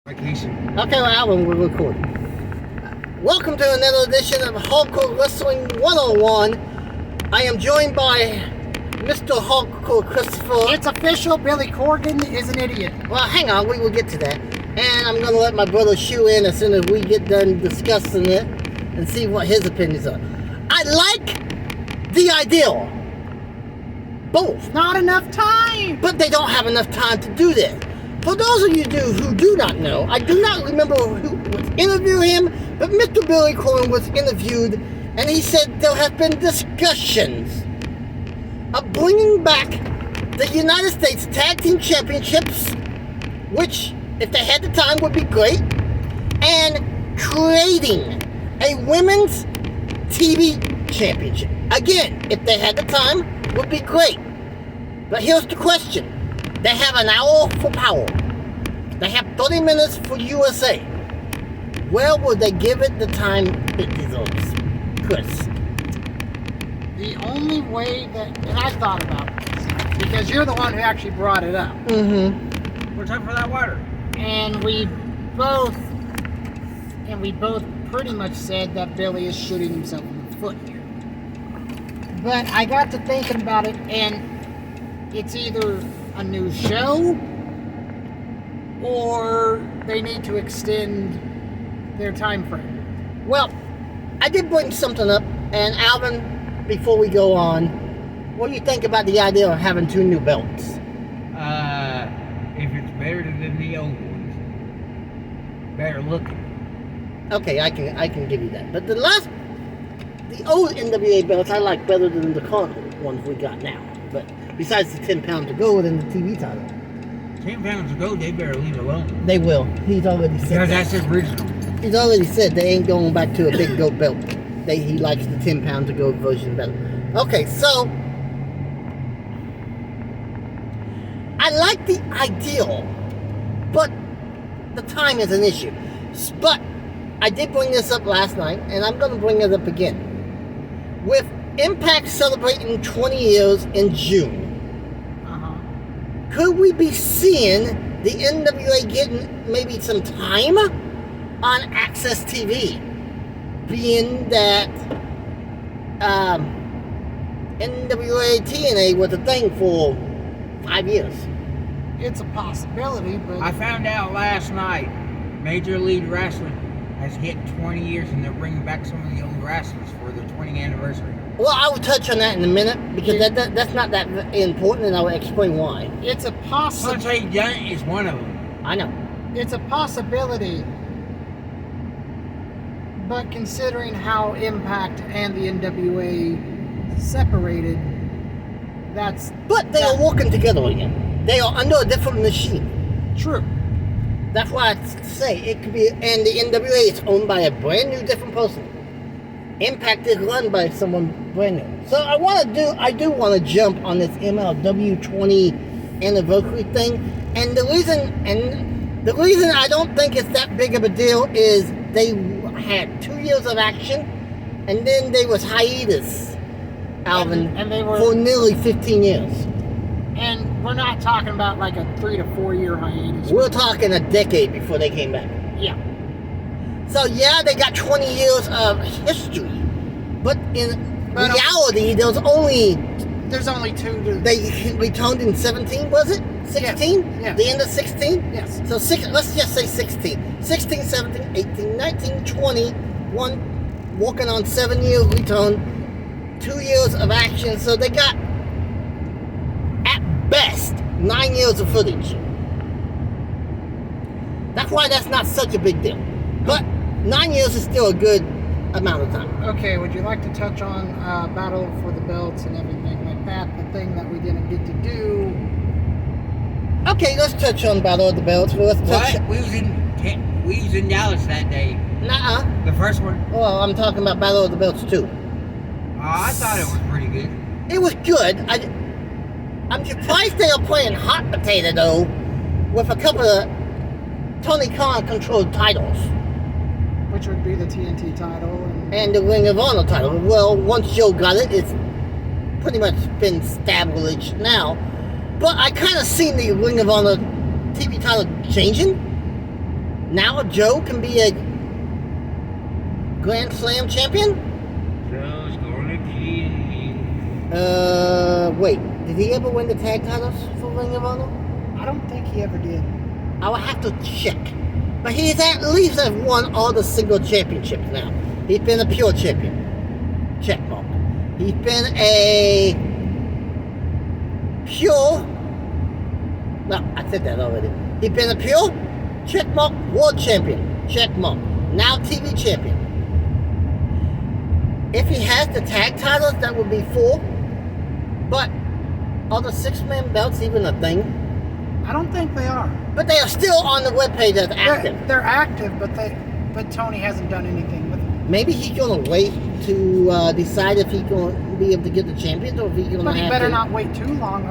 Vacation. Okay, well, Alvin, we're recording. Welcome to another edition of Hardcore Wrestling 101. I am joined by Mr. Hardcore Christopher. It's official, Billy Corgan is an idiot. Well, hang on, we will get to that. And I'm going to let my brother shoe in as soon as we get done discussing it and see what his opinions are. I like the ideal. Both. Not enough time. But they don't have enough time to do that. For those of you who do not know, I do not remember who was interviewing him, but Mr. Billy Corgan was interviewed, and he said there have been discussions of bringing back the United States Tag Team Championships, which, if they had the time, would be great, and creating a Women's TV Championship. Again, if they had the time, would be great. But here's the question. They have an hour for Power. They have 30 minutes for USA. Where would they give it the time it deserves? Chris. The only way that I thought about this, because you're the one who actually brought it up. Mm-hmm. We're time for that water. And we both pretty much said that Billy is shooting himself in the foot here. But I got to thinking about it, and it's either a new show or they need to extend their time frame. Well, I did bring something up, and Alvin, before we go on, what do you think about the idea of having two new belts? If it's better than the old ones, better looking. Okay, I can give you that. But the old NWA belts I like better than the current ones we got now. But besides the 10 pounds to go within the TV title. 10 pounds ago, they better leave alone. They will. He's already said Because that. that's original. He's already said they ain't going back to a big goat belt. He likes the 10 pound to go version better. Okay, so I like the ideal, but the time is an issue. But I did bring this up last night, and I'm going to bring it up again. With Impact celebrating 20 years in June, could we be seeing the NWA getting maybe some time on Access TV? Being that NWA TNA was a thing for 5 years. It's a possibility, but I found out last night, Major League Wrestling has hit 20 years and they're bringing back some of the old wrestlers for the 20th anniversary. Well, I will touch on that in a minute because that's not that important, and I will explain why. it's a Sunset Giant is one of them. I know. It's a possibility. But considering how Impact and the NWA separated, that's... But they are working together again. They are under a different machine. True. That's why I say it could be, and the NWA is owned by a brand new different person. Impact is run by someone brand new. So I do want to jump on this MLW 20 anniversary thing. And the reason I don't think it's that big of a deal is they had 2 years of action, and then they was hiatus, Alvin, and they were, for nearly 15 years. and we're not talking about like a 3 to 4 year hiatus. We're talking a decade before they came back. Yeah. So yeah, they got 20 years of history, but in reality, there's only two to... They returned in 17, was it? 16? Yes. The end of 16? Yes. So let's just say 16. 16, 17, 18, 19, 20, working on 7 years return, 2 years of action. So they got, at best, 9 years of footage. That's why that's not such a big deal. But 9 years is still a good amount of time. Okay, would you like to touch on Battle for the Belts and everything like that? The thing that we didn't get to do. Okay, let's touch on Battle of the Belts. Let's touch. What? We was in Dallas that day. Nuh-uh. The first one? Well, I'm talking about Battle of the Belts too. I thought it was pretty good. It was good. I'm surprised they are playing hot potato though, with a couple of Tony Khan controlled titles. Which would be the TNT title. And the Ring of Honor title. Well, once Joe got it, it's pretty much been established now. But I kind of seen the Ring of Honor TV title changing. Now Joe can be a Grand Slam champion? Joe's gonna kill. Wait. Did he ever win the tag titles for Ring of Honor? I don't think he ever did. I will have to check. But he's at least have won all the single championships now. He's been a pure champion. Check mark. He's been a pure. No, I said that already. He's been a pure check mark world champion. Check mark. Now TV champion. If he has the tag titles, that would be 4. But are the 6-man belts even a thing? I don't think they are. But they are still on the webpage as active. They're active, but Tony hasn't done anything with them. Maybe he's gonna wait to decide if he's gonna be able to get the champions, or if he's gonna But he have better to. not wait too long.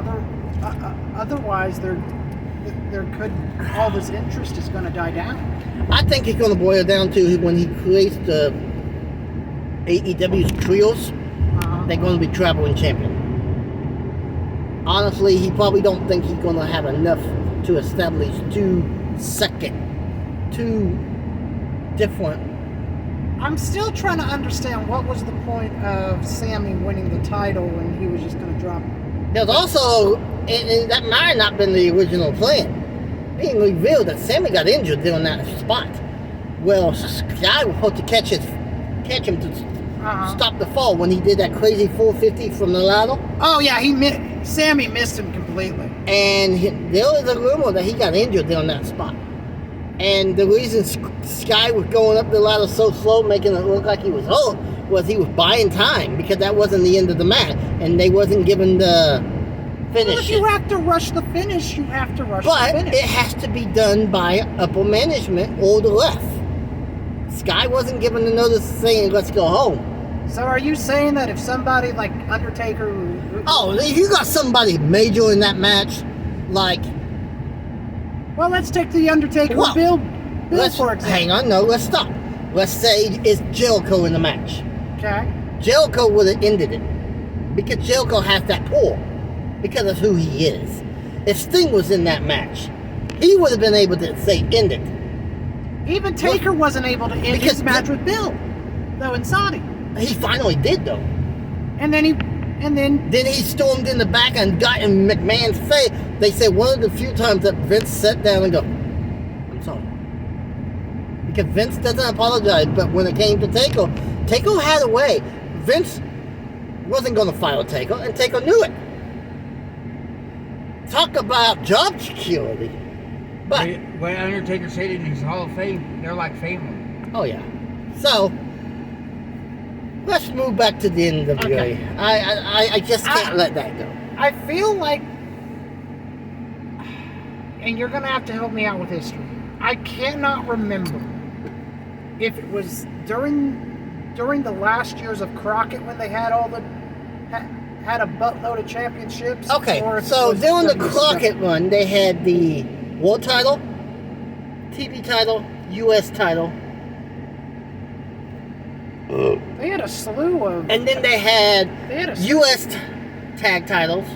Otherwise, there could all this interest is going to die down. I think it's gonna boil down to when he creates the AEW's trios, they're gonna be traveling champion. Honestly, he probably don't think he's gonna have enough to establish 2 different. I'm still trying to understand what was the point of Sammy winning the title when he was just going to drop it. There's also, and that might have not been the original plan, being revealed that Sammy got injured during that spot. Well, Sky was supposed to catch him to stop the fall when he did that crazy 450 from the ladder. Oh yeah, Sammy missed him completely. And there was a rumor that he got injured during that spot. And the reason Sky was going up the ladder so slow, making it look like he was old, was he was buying time, because that wasn't the end of the match, and they wasn't given the finish. Well, if you have to rush the finish, you have to rush But the finish. it has to be done by upper management or the ref. Sky wasn't given the notice saying, let's go home. So are you saying that if somebody like Undertaker... Oh, if you got somebody major in that match, like... Well, let's take the Undertaker Well, Bill for example. hang on, no, let's stop. Let's say it's Jericho in the match. Okay. Jericho would have ended it, because Jericho has that pull, because of who he is. If Sting was in that match, he would have been able to say end it. Even Taker wasn't able to end his match with Bill, though, in Saudi. He finally did, though. And then Then he stormed in the back and got in McMahon's face. They said one of the few times that Vince sat down and go, I'm sorry. Because Vince doesn't apologize, but when it came to Taker had a way. Vince wasn't going to fire Taker, and Taker knew it. Talk about job security. But when Undertaker said in his Hall of Fame, they're like family. oh yeah. So let's move back to the NWA. Okay. I just can't let that go. I feel like, and you're going to have to help me out with history, I cannot remember if it was during the last years of Crockett when they had had a buttload of championships. Okay, or if it so was during the WCW. Crockett run, they had the World title, TV title, US title, They had a slew of... and then they had a US tag titles,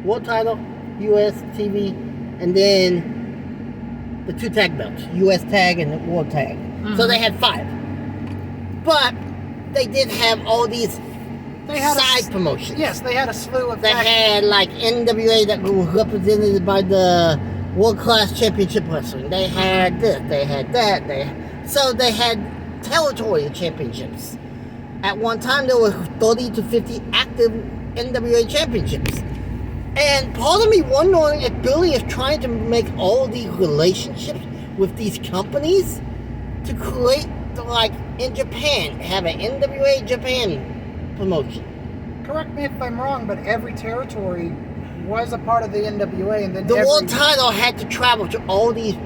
World title, US TV, and then the 2 tag belts, US tag and the World tag. So they had 5. But they did have all these side promotions. Yes, they had a slew of... They had like NWA that was represented by the World Class Championship Wrestling. They had this, they had that. So they had territory championships. At one time, there were 30 to 50 active NWA championships. And part of me wondering if Billy is trying to make all these relationships with these companies to create, like in Japan, have an NWA Japan promotion. Correct me if I'm wrong, but every territory was a part of the NWA, and then The world title had to travel to all these.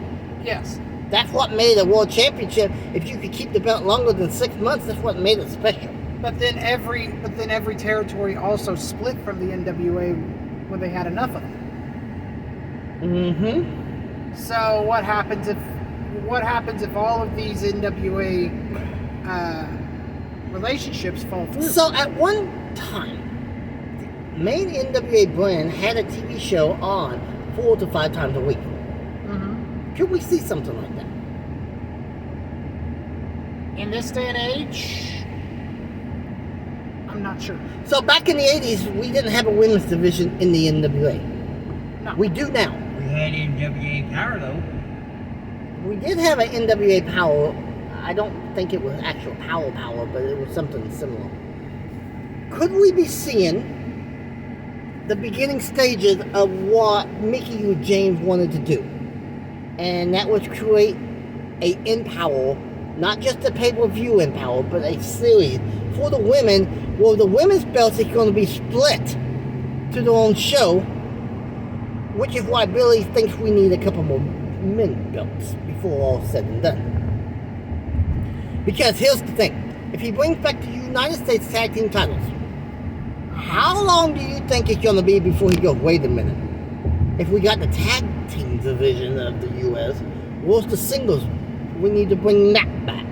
Yes. That's what made a world championship. If you could keep the belt longer than 6 months, that's what made it special. But then every territory also split from the NWA when they had enough of it. Mm-hmm. So what happens if all of these NWA relationships fall through? So at one time, the main NWA brand had a TV show on 4 to 5 times a week. Could we see something like that? In this day and age, I'm not sure. So back in the 80s, we didn't have a women's division in the NWA. No. We do now. We had NWA Power though. We did have an NWA Power. I don't think it was actual Power, but it was something similar. Could we be seeing the beginning stages of what Mickey U. James wanted to do? And that was create a Empower, not just a pay-per-view Empower, but a series for the women, where the women's belts is going to be split to their own show, which is why Billy thinks we need a couple more men belts before all said and done. Because here's the thing, if he brings back the United States Tag Team titles, how long do you think it's going to be before he goes, wait a minute, if we got the Tag Team division of the U.S., what's the singles? We need to bring that back.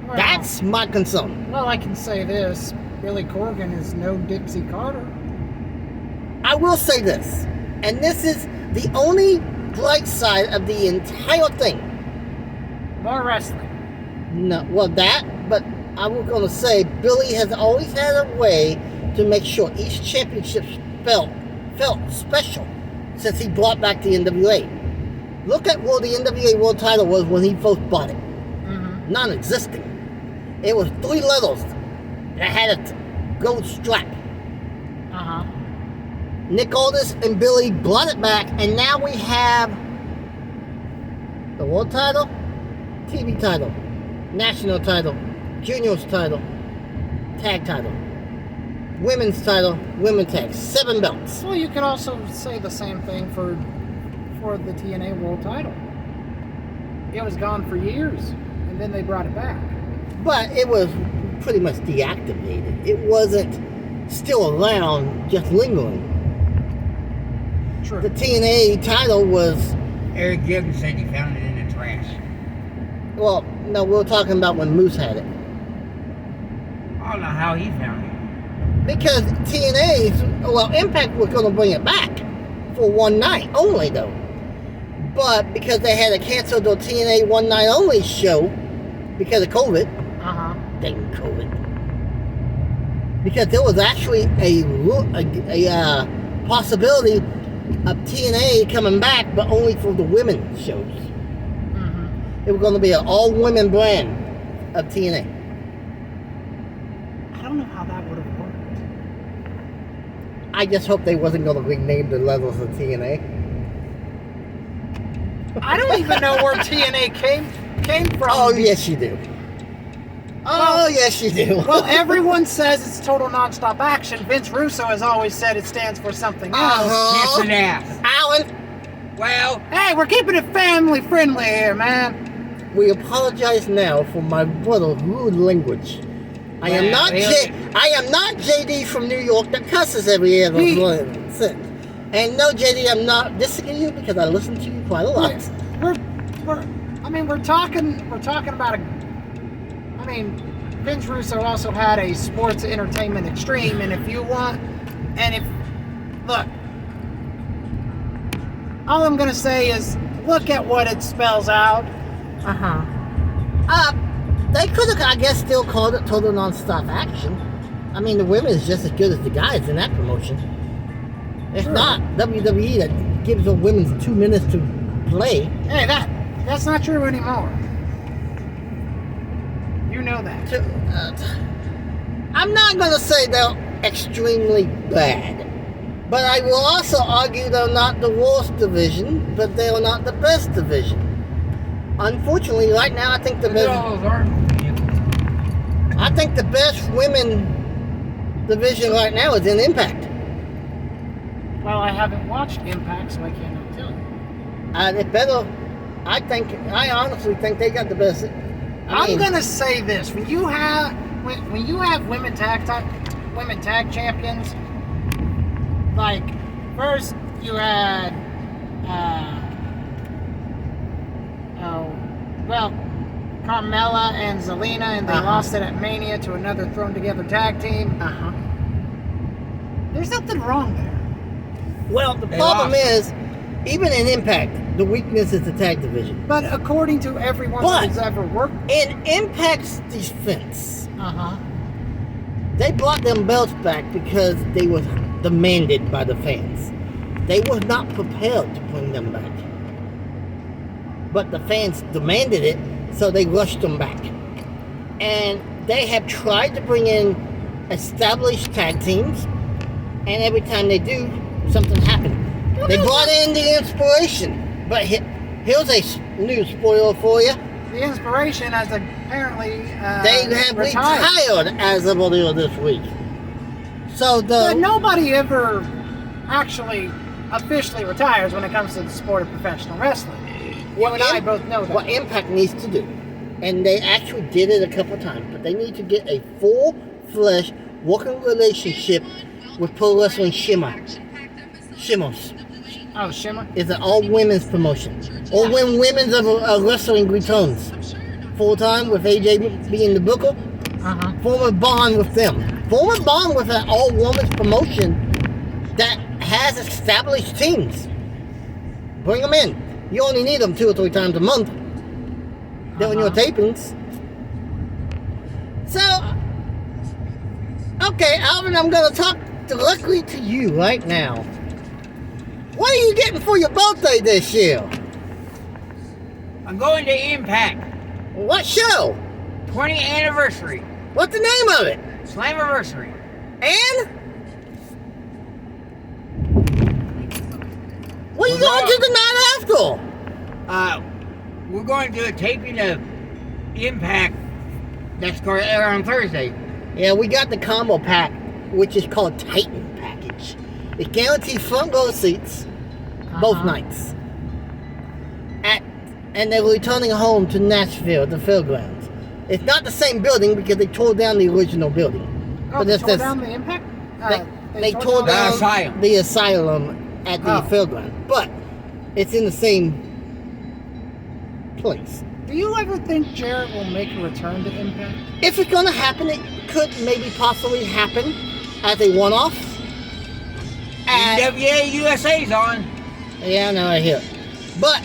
Well, That's my concern. well, I can say this: Billy Corgan is no Dixie Carter. I will say this, and this is the only bright side of the entire thing. More wrestling. No, well but I was going to say Billy has always had a way to make sure each championship felt special since he brought back the NWA. Look at what the NWA World Title was when he first bought it. Mm-hmm. Non-existent. It was 3 letters that had a gold strap. Uh-huh. Nick Aldis and Billy brought it back, and now we have the World Title, TV title, National title, Juniors title, Tag title, Women's title, Women's Tag, 7 belts. Well, you could also say the same thing for the TNA World Title. It was gone for years, and then they brought it back. But it was pretty much deactivated. It wasn't still around, just lingering. True. The TNA title was, Eric Gibbons said he found it in the trash. well, no, we were talking about when Moose had it. I don't know how he found it. Because Impact was going to bring it back for one night only, though. But because they had to cancel the TNA one night only show because of COVID, Uh-huh. dang COVID. Because there was actually a possibility of TNA coming back, but only for the women's shows. Mm-hmm. It was going to be an all-women brand of TNA. I don't know how that would have worked. I just hope they wasn't going to rename the levels of TNA. I don't even know where TNA came from. Oh, yes, you do. Oh, yes, you do. Well, everyone says it's total nonstop action. Vince Russo has always said it stands for something else. Uh-huh. Kiss an ass. Alan, Well, Hey, we're keeping it family friendly here, man. we apologize now for my brother rude language. I am Well, not JD from New York that cusses every other sentence. And no, JD, I'm not dissing you because I listen to you quite a lot. We're talking about Vince Russo also had a sports entertainment extreme, and look, all I'm gonna say is look at what it spells out. They could have, I guess, still called it total non-stop action. I mean, the women is just as good as the guys in that promotion. It's Sure. not WWE that gives the women 2 minutes to play. Hey, that's not true anymore. You know that. I'm not going to say they're extremely bad, but I will also argue they're not the worst division, but they're not the best division. Unfortunately, right now, I think the look at best, all those arms. women division right now is in Impact. Well, I haven't watched Impact, so I cannot tell you. It better. I honestly think they got the best. I'm gonna say this: when you have women tag champions, like first you had Carmella and Zelina, and they lost it at Mania to another thrown together tag team. There's nothing wrong there. Well, the They problem lost. is Even in Impact, the weakness is the tag division. But according to everyone But- who's ever worked, In Impact's defense, uh-huh. they brought them belts back because they was demanded by the fans. They was not prepared to bring them back. But the fans demanded it, so they rushed them back. And they have tried to bring in established tag teams, and every time they do, something happens. They brought in the Inspiration, but here's a new spoiler for you. The Inspiration has apparently They have retired as of earlier this week. So But nobody ever actually officially retires when it comes to the sport of professional wrestling. You and I both know that. What Impact needs to do, and they actually did it a couple of times, but they need to get a full-fledged working relationship with Pro Wrestling Shimmers. Oh, Shimmer? Is an all-women's promotion. Or when women's of wrestling returns. Full-time with AJ being the booker. Uh-huh. Form a bond with them. Form a bond with an all-women's promotion that has established teams. Bring them in. You only need them 2 or 3 times a month doing your tapings. So, okay, Alvin, I'm going to talk directly to you right now. What are you getting for your birthday this year? I'm going to Impact. What show? 20th anniversary. What's the name of it? Slammiversary. And? What are you going to the night after? We're going to do a taping of Impact that's going to air on Thursday. Yeah, we got the combo pack, which is called Titan Package. It guarantees front row seats both nights. And they're returning home to Nashville, the fairgrounds. It's not the same building because they tore down the original building. Oh, they tore down the Impact? They tore down asylum. the asylum at the fairground, but it's in the same place. Do you ever think Jarrett will make a return to Impact? If it's gonna happen, it could maybe possibly happen as a one-off. NWA USA's on. Yeah, no, I hear. But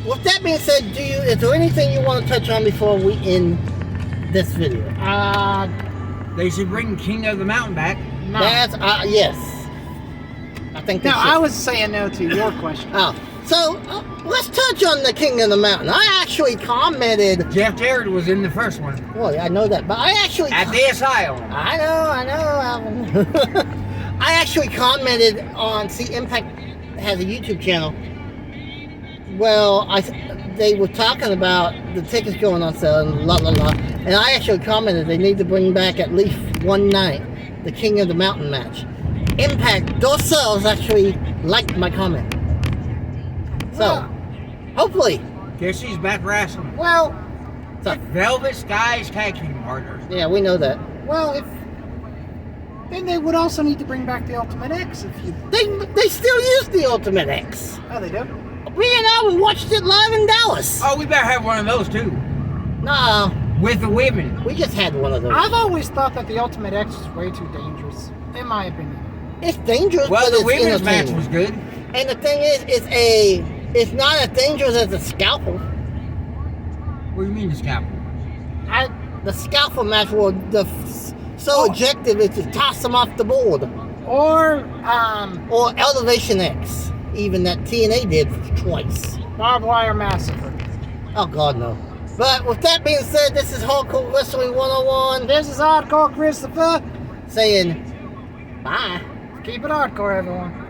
with that being said, is there anything you want to touch on before we end this video? They should bring King of the Mountain back. No. That's yes. I think No, that's I was saying no to your question. So let's touch on the King of the Mountain. I actually commented. Jeff Jarrett was in the first one. Well, I know that, but I actually At the asylum. I know, Alvin. I actually commented on. See, Impact has a YouTube channel. Well, they were talking about the tickets going on sale and la la la, and I actually commented they need to bring back at least one night the King of the Mountain match. Impact themselves actually liked my comment. So, hopefully. Guess she's back wrestling. Well, Velvet Sky's tag team partners. Yeah, we know that. well, then they would also need to bring back the Ultimate X if you. They still use the Ultimate X. Oh, they do. Me and Alvin watched it live in Dallas. Oh, we better have one of those too. No, With the women. we just had one of those. I've always thought that the Ultimate X is way too dangerous, in my opinion. It's dangerous, Well, but the it's women's match entertaining. was good. And the thing is, it's not as dangerous as the scalpel. What do you mean the scalpel? The scalpel match where the sole objective is to toss them off the board. Or Or Elevation X, even that TNA did twice. Barbed Wire Massacre. Oh, God, no. But with that being said, this is Hardcore Wrestling 101 This is Hardcore Christopher. saying bye. Keep it hardcore, everyone.